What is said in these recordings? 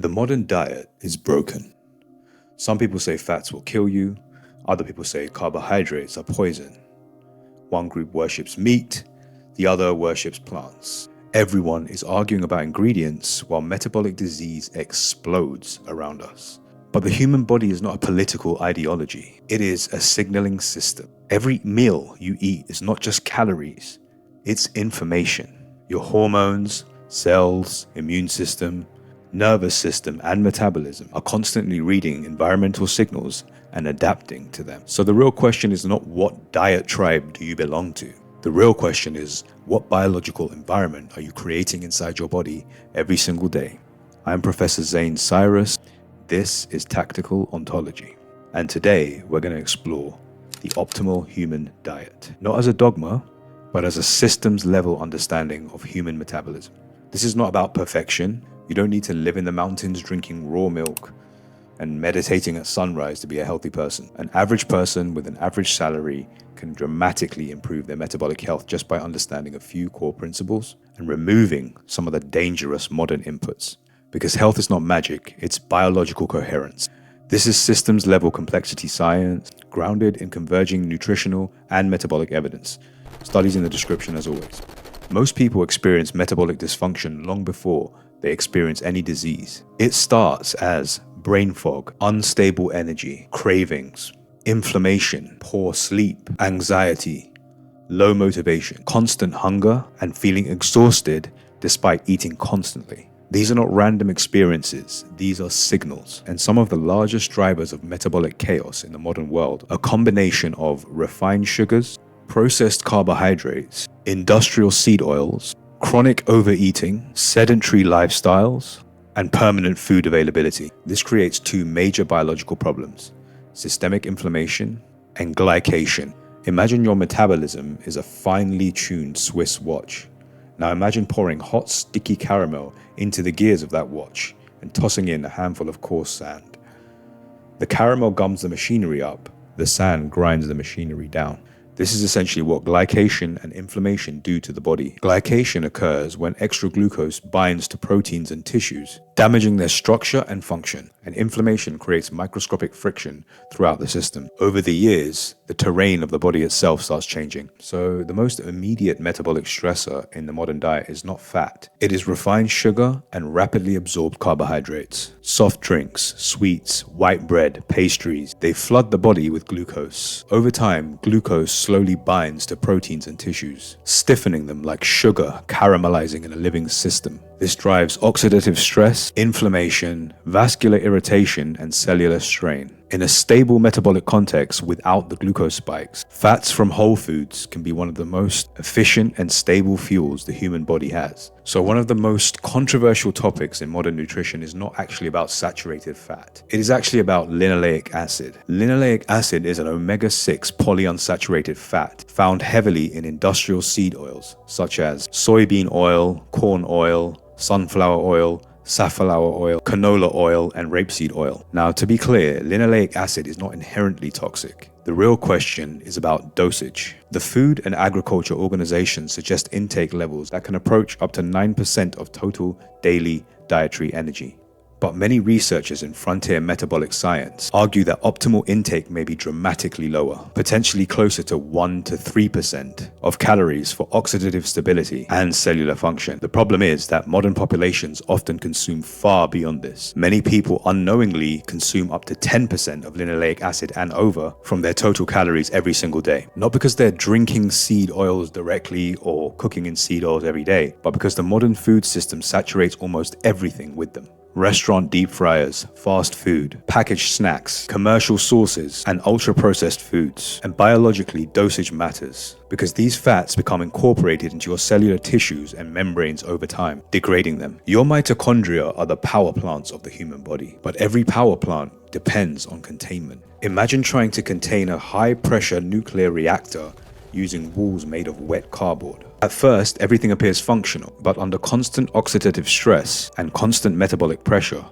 The modern diet is broken. Some people say fats will kill you, other people say carbohydrates are poison. One group worships meat, the other worships plants. Everyone is arguing about ingredients while metabolic disease explodes around us. But the human body is not a political ideology, it is a signaling system. Every meal you eat is not just calories, it's information. Your hormones, cells, immune system, nervous system, and metabolism are constantly reading environmental signals and adapting to them. So the real question is not what diet tribe do you belong to? The real question is what biological environment are you creating inside your body every single day? I'm Professor Zane Cyrus. This is Tactical Ontology. And today we're going to explore the optimal human diet, not as a dogma, but as a systems level understanding of human metabolism. This is not about perfection. You don't need to live in the mountains drinking raw milk and meditating at sunrise to be a healthy person. An average person with an average salary can dramatically improve their metabolic health just by understanding a few core principles and removing some of the dangerous modern inputs. Because health is not magic, it's biological coherence. This is systems level complexity science, grounded in converging nutritional and metabolic evidence. Studies in the description as always. Most people experience metabolic dysfunction long before they experience any disease. It starts as brain fog, unstable energy, cravings, inflammation, poor sleep, anxiety, low motivation, constant hunger, and feeling exhausted despite eating constantly. These are not random experiences, these are signals. And some of the largest drivers of metabolic chaos in the modern world are a combination of refined sugars, processed carbohydrates, industrial seed oils, chronic overeating, sedentary lifestyles, and permanent food availability. This creates two major biological problems: systemic inflammation and glycation. Imagine your metabolism is a finely tuned Swiss watch. Now imagine pouring hot, sticky caramel into the gears of that watch and tossing in a handful of coarse sand. The caramel gums the machinery up, the sand grinds the machinery down. This is essentially what glycation and inflammation do to the body. Glycation occurs when extra glucose binds to proteins and tissues, damaging their structure and function, and inflammation creates microscopic friction throughout the system. Over the years, the terrain of the body itself starts changing. So the most immediate metabolic stressor in the modern diet is not fat. It is refined sugar and rapidly absorbed carbohydrates. Soft drinks, sweets, white bread, pastries, they flood the body with glucose. Over time, glucose slowly binds to proteins and tissues, stiffening them like sugar caramelizing in a living system. This drives oxidative stress, inflammation, vascular irritation, and cellular strain. In a stable metabolic context without the glucose spikes, fats from whole foods can be one of the most efficient and stable fuels the human body has. So one of the most controversial topics in modern nutrition is not actually about saturated fat. It is actually about linoleic acid. Linoleic acid is an omega-6 polyunsaturated fat found heavily in industrial seed oils, such as soybean oil, corn oil, sunflower oil, safflower oil, canola oil, and rapeseed oil. Now, to be clear, linoleic acid is not inherently toxic. The real question is about dosage. The Food and Agriculture Organization suggests intake levels that can approach up to 9% of total daily dietary energy. But many researchers in frontier metabolic science argue that optimal intake may be dramatically lower, potentially closer to 1 to 3% of calories for oxidative stability and cellular function. The problem is that modern populations often consume far beyond this. Many people unknowingly consume up to 10% of linoleic acid and over from their total calories every single day. Not because they're drinking seed oils directly or cooking in seed oils every day, but because the modern food system saturates almost everything with them. Restaurant deep fryers, fast food, packaged snacks, commercial sauces, and ultra-processed foods. And biologically, dosage matters, because these fats become incorporated into your cellular tissues and membranes over time, degrading them. Your mitochondria are the power plants of the human body, but every power plant depends on containment. Imagine trying to contain a high-pressure nuclear reactor using walls made of wet cardboard. At first, everything appears functional, but under constant oxidative stress and constant metabolic pressure,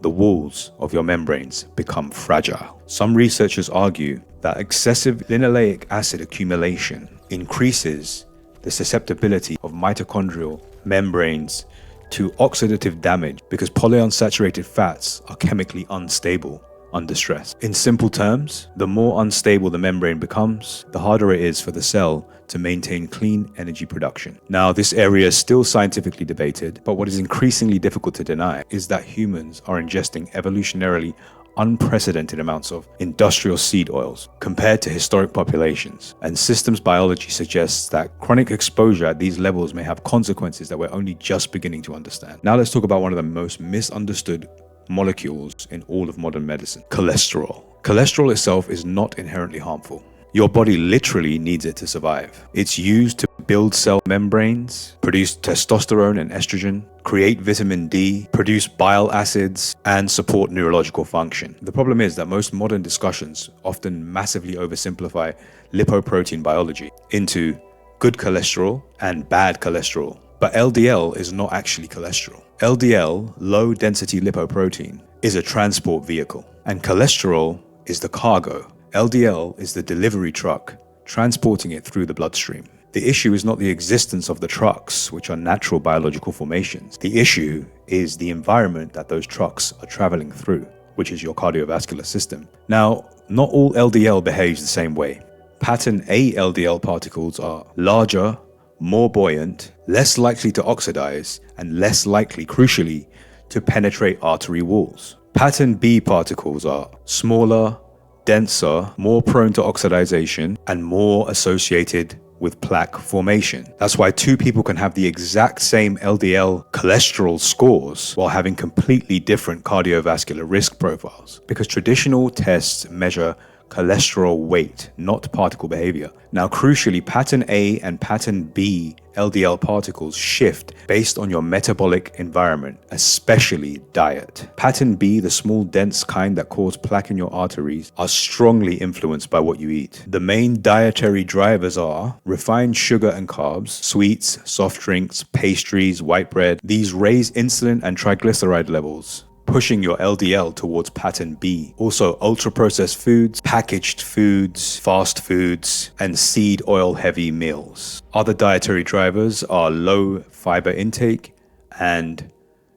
the walls of your membranes become fragile. Some researchers argue that excessive linoleic acid accumulation increases the susceptibility of mitochondrial membranes to oxidative damage because polyunsaturated fats are chemically unstable under stress. In simple terms, the more unstable the membrane becomes, the harder it is for the cell to maintain clean energy production. Now, this area is still scientifically debated, but what is increasingly difficult to deny is that humans are ingesting evolutionarily unprecedented amounts of industrial seed oils compared to historic populations, and systems biology suggests that chronic exposure at these levels may have consequences that we're only just beginning to understand. Now let's talk about one of the most misunderstood molecules in all of modern medicine: cholesterol. Cholesterol itself is not inherently harmful. Your body literally needs it to survive. It's used to build cell membranes, produce testosterone and estrogen, create vitamin D, produce bile acids, and support neurological function. The problem is that most modern discussions often massively oversimplify lipoprotein biology into good cholesterol and bad cholesterol. But LDL is not actually cholesterol. LDL, low density lipoprotein, is a transport vehicle, and cholesterol is the cargo. LDL is the delivery truck transporting it through the bloodstream. The issue is not the existence of the trucks, which are natural biological formations. The issue is the environment that those trucks are traveling through, which is your cardiovascular system. Now, not all LDL behaves the same way. Pattern A LDL particles are larger, more buoyant, less likely to oxidize, and less likely, crucially, to penetrate artery walls. Pattern B particles are smaller, denser, more prone to oxidization, and more associated with plaque formation. That's why two people can have the exact same LDL cholesterol scores while having completely different cardiovascular risk profiles, because traditional tests measure cholesterol weight, not particle behavior. Now, crucially, pattern A and pattern B LDL particles shift based on your metabolic environment, especially diet. Pattern B, the small dense kind that cause plaque in your arteries, are strongly influenced by what you eat. The main dietary drivers are refined sugar and carbs, sweets, soft drinks, pastries, white bread. These raise insulin and triglyceride levels, pushing your LDL towards pattern B. Also, ultra-processed foods, packaged foods, fast foods, and seed oil-heavy meals. Other dietary drivers are low fiber intake and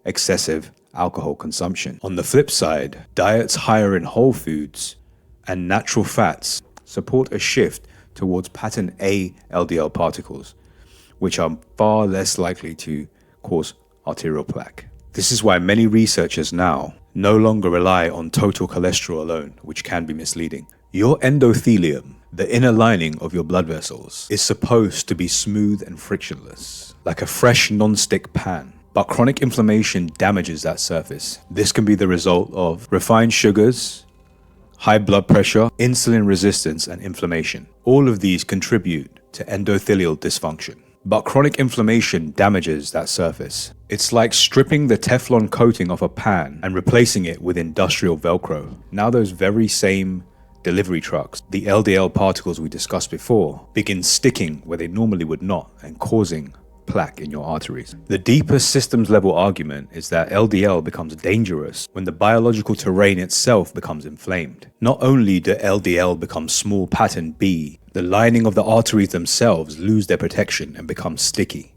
excessive alcohol consumption. On the flip side, diets higher in whole foods and natural fats support a shift towards pattern A LDL particles, which are far less likely to cause arterial plaque. This is why many researchers now no longer rely on total cholesterol alone, which can be misleading. Your endothelium, the inner lining of your blood vessels, is supposed to be smooth and frictionless, like a fresh non-stick pan. But chronic inflammation damages that surface. This can be the result of refined sugars, high blood pressure, insulin resistance, and inflammation. All of these contribute to endothelial dysfunction. But chronic inflammation damages that surface. It's like stripping the Teflon coating off a pan and replacing it with industrial Velcro. Now those very same delivery trucks, the LDL particles we discussed before, begin sticking where they normally would not and causing plaque in your arteries. The deeper systems level argument is that LDL becomes dangerous when the biological terrain itself becomes inflamed. Not only do LDL become small pattern B, the lining of the arteries themselves lose their protection and become sticky.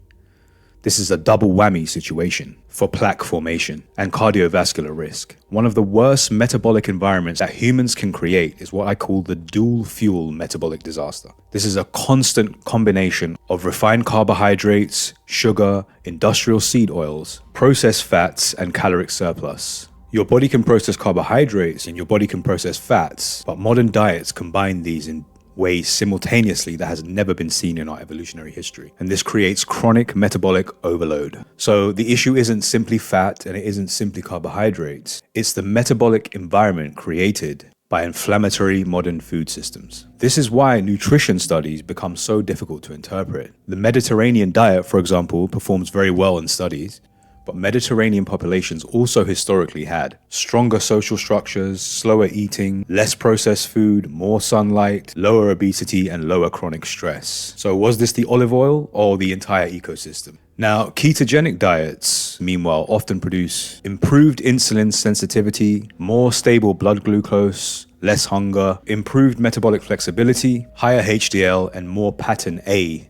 This is a double whammy situation for plaque formation and cardiovascular risk. One of the worst metabolic environments that humans can create is what I call the dual fuel metabolic disaster. This is a constant combination of refined carbohydrates, sugar, industrial seed oils, processed fats, and caloric surplus. Your body can process carbohydrates and your body can process fats, but modern diets combine these in ways simultaneously that has never been seen in our evolutionary history. And this creates chronic metabolic overload. So the issue isn't simply fat and it isn't simply carbohydrates. It's the metabolic environment created by inflammatory modern food systems. This is why nutrition studies become so difficult to interpret. The Mediterranean diet, for example, performs very well in studies, but Mediterranean populations also historically had stronger social structures, slower eating, less processed food, more sunlight, lower obesity, and lower chronic stress. So was this the olive oil or the entire ecosystem? Now, ketogenic diets, meanwhile, often produce improved insulin sensitivity, more stable blood glucose, less hunger, improved metabolic flexibility, higher HDL, and more pattern A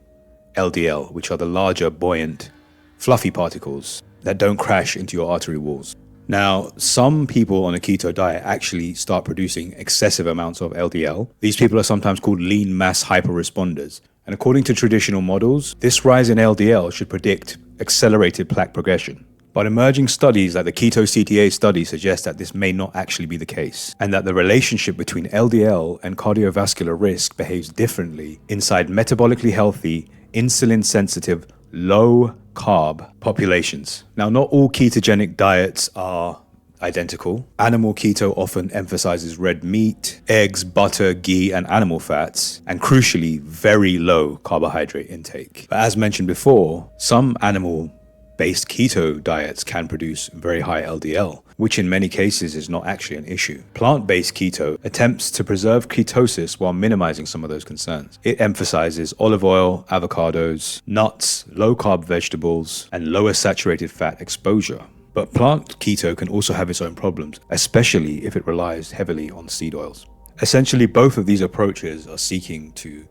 LDL, which are the larger, buoyant, fluffy particles. that don't crash into your artery walls. Now, some people on a keto diet actually start producing excessive amounts of LDL. These people are sometimes called lean mass hyperresponders. And according to traditional models, this rise in LDL should predict accelerated plaque progression. But emerging studies like the Keto-CTA study suggest that this may not actually be the case, and that the relationship between LDL and cardiovascular risk behaves differently inside metabolically healthy, insulin-sensitive, low-carb populations. Now, not all ketogenic diets are identical. Animal keto often emphasizes red meat, eggs, butter, ghee, and animal fats, and crucially, very low carbohydrate intake. But as mentioned before, some animal-based keto diets can produce very high LDL, which in many cases is not actually an issue. Plant-based keto attempts to preserve ketosis while minimizing some of those concerns. It emphasizes olive oil, avocados, nuts, low-carb vegetables, and lower saturated fat exposure. But plant keto can also have its own problems, especially if it relies heavily on seed oils. Essentially, both of these approaches are seeking to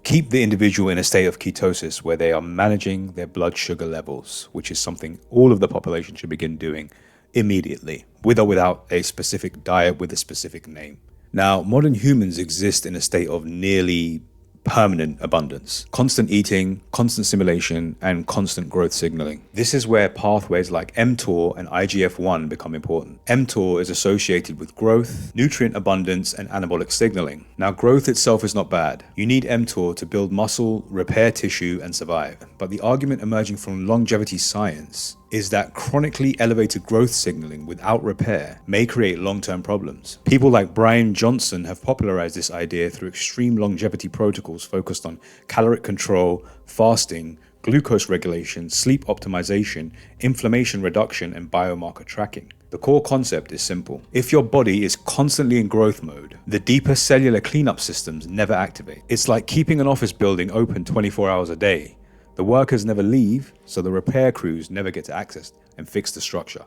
keep the individual in a state of ketosis where they are managing their blood sugar levels, which is something all of the population should begin doing immediately, with or without a specific diet with a specific name. Now, modern humans exist in a state of nearly permanent abundance, constant eating, constant stimulation, and constant growth signaling. This is where pathways like mTOR and IGF-1 become important. mTOR is associated with growth, nutrient abundance, and anabolic signaling. Now, growth itself is not bad. You need mTOR to build muscle, repair tissue, and survive. But the argument emerging from longevity science is that chronically elevated growth signaling without repair may create long-term problems. People like Brian Johnson have popularized this idea through extreme longevity protocols focused on caloric control, fasting, glucose regulation, sleep optimization, inflammation reduction, and biomarker tracking. The core concept is simple. If your body is constantly in growth mode, the deeper cellular cleanup systems never activate. It's like keeping an office building open 24 hours a day. The workers never leave, so the repair crews never get to access and fix the structure.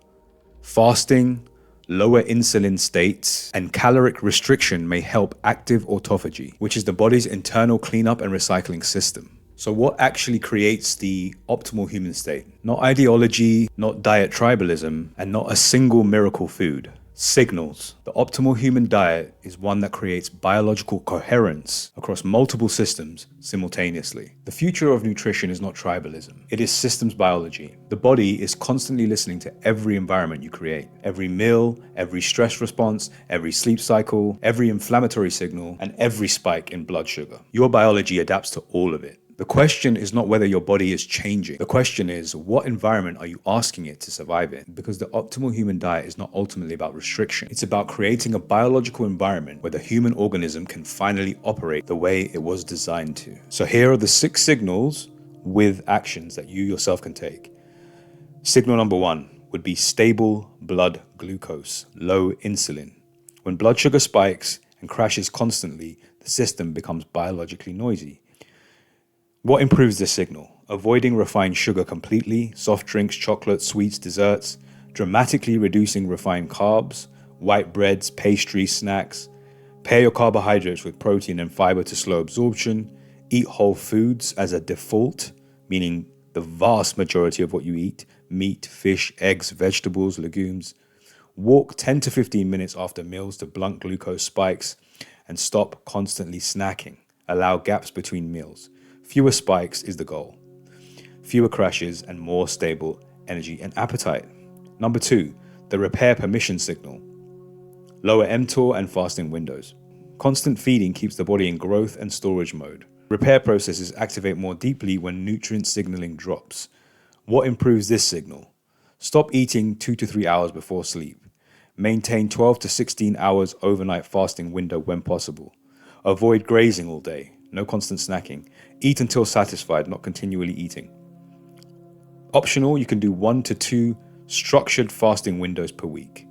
Fasting, lower insulin states, and caloric restriction may help active autophagy, which is the body's internal cleanup and recycling system. So what actually creates the optimal human state? Not ideology, not diet tribalism, and not a single miracle food. Signals. The optimal human diet is one that creates biological coherence across multiple systems simultaneously. The future of nutrition is not tribalism. It is systems biology. The body is constantly listening to every environment you create. Every meal, every stress response, every sleep cycle, every inflammatory signal, and every spike in blood sugar. Your biology adapts to all of it. The question is not whether your body is changing. The question is, what environment are you asking it to survive in? Because the optimal human diet is not ultimately about restriction. It's about creating a biological environment where the human organism can finally operate the way it was designed to. So here are the 6 signals with actions that you yourself can take. Signal number 1 would be stable blood glucose, low insulin. When blood sugar spikes and crashes constantly, the system becomes biologically noisy. What improves this signal? Avoiding refined sugar completely, soft drinks, chocolate, sweets, desserts, dramatically reducing refined carbs, white breads, pastries, snacks. Pair your carbohydrates with protein and fiber to slow absorption. Eat whole foods as a default, meaning the vast majority of what you eat: meat, fish, eggs, vegetables, legumes. Walk 10 to 15 minutes after meals to blunt glucose spikes, and stop constantly snacking. Allow gaps between meals. Fewer spikes is the goal. Fewer crashes and more stable energy and appetite. Number 2, the repair permission signal. Lower mTOR and fasting windows. Constant feeding keeps the body in growth and storage mode. Repair processes activate more deeply when nutrient signaling drops. What improves this signal? Stop eating 2 to 3 hours before sleep. Maintain 12 to 16 hours overnight fasting window when possible. Avoid grazing all day. No constant snacking. Eat until satisfied, not continually eating. Optional, you can do 1 to 2 structured fasting windows per week.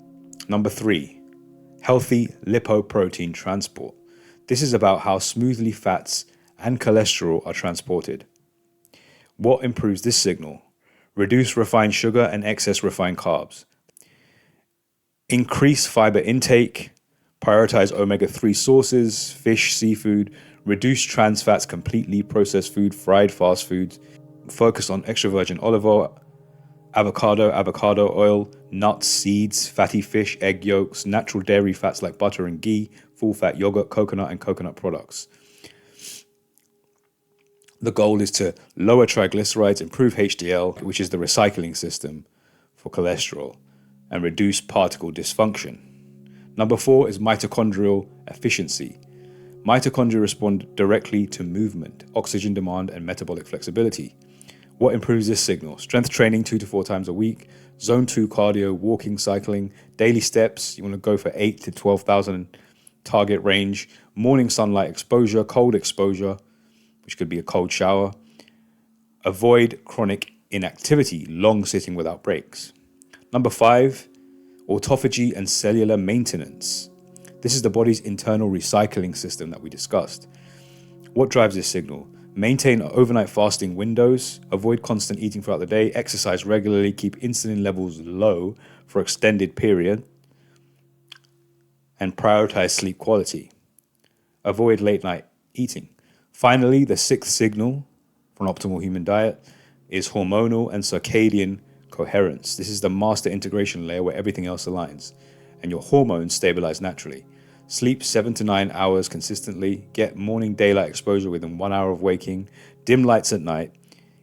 Number 3, healthy lipoprotein transport. This is about how smoothly fats and cholesterol are transported. What improves this signal? Reduce refined sugar and excess refined carbs. Increase fiber intake. Prioritize omega-3 sources, fish, seafood. Reduce trans fats completely, processed food, fried fast foods. Focus on extra virgin olive oil. avocado oil, nuts, seeds, fatty fish, egg yolks, natural dairy fats like butter and ghee, full fat yogurt, coconut, and coconut products. The goal is to lower triglycerides, improve HDL, which is the recycling system for cholesterol, and reduce particle dysfunction. Number 4 is mitochondrial efficiency. Mitochondria respond directly to movement, oxygen demand, and metabolic flexibility. What improves this signal? Strength training 2 to 4 times a week, zone 2 cardio, walking, cycling, daily steps. You want to go for 8 to 12,000 target range, morning sunlight exposure, cold exposure, which could be a cold shower. Avoid chronic inactivity, long sitting without breaks. Number 5, autophagy and cellular maintenance. This is the body's internal recycling system that we discussed. What drives this signal? Maintain overnight fasting windows, avoid constant eating throughout the day, exercise regularly, keep insulin levels low for extended period, and prioritize sleep quality. Avoid late night eating. Finally, the 6th signal for an optimal human diet is hormonal and circadian coherence. This is the master integration layer where everything else aligns, and your hormones stabilize naturally. Sleep 7 to 9 hours consistently, get morning daylight exposure within 1 hour of waking, dim lights at night,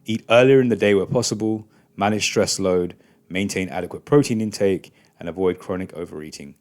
eat earlier in the day where possible, manage stress load, maintain adequate protein intake, and avoid chronic overeating.